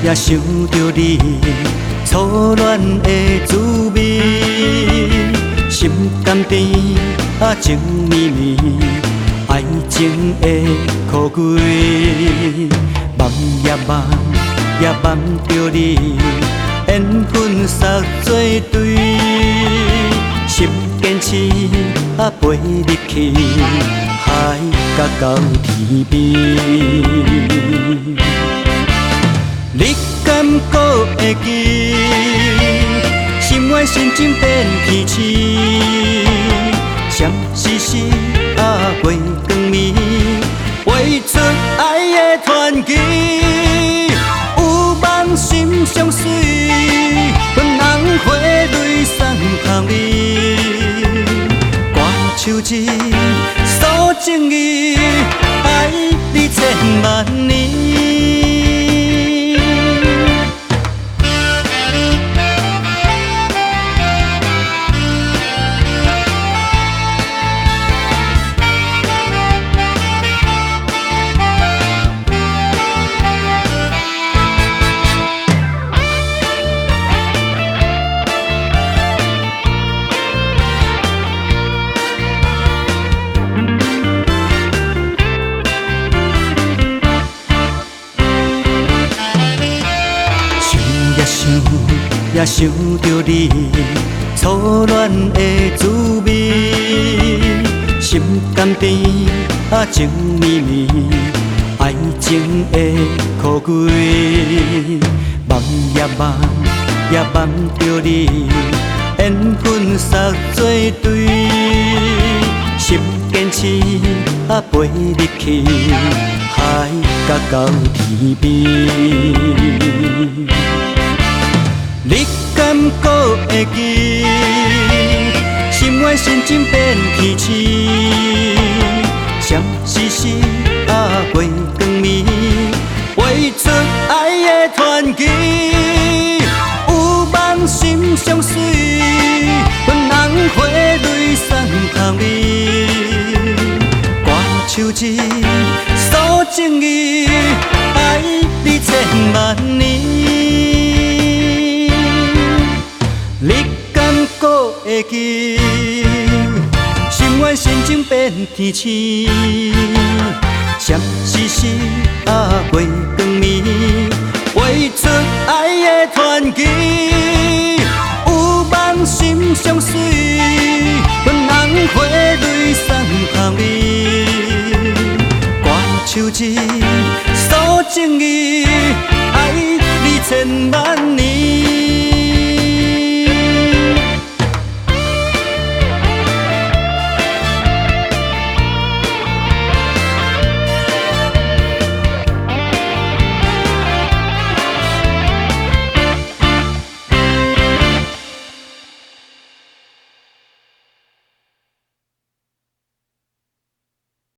也想着你初恋的滋味，心甘甜情绵绵，爱情的苦鬼，梦也梦着你，缘分撒作对，心坚持陪你去海角到天边。你敢还会记？心愿心情变天星，闪烁烁月光暝，画出爱的传奇。有梦心相随，阮人花蕊送香味，歌手字诉情意，爱你千万年。也想着你初恋的滋味，心甘甜情绵绵，爱情的苦鬼，梦也梦着你，缘分撒作对，心坚持陪你去海角到天边。你敢还会记？心愿心情变天星，闪烁烁月光暝，画出爱的传奇。有梦心相随，阮人花蕊送香味，歌手字诉情意，爱你千万年。你敢还会记？心愿心情变天星，闪烁烁月光。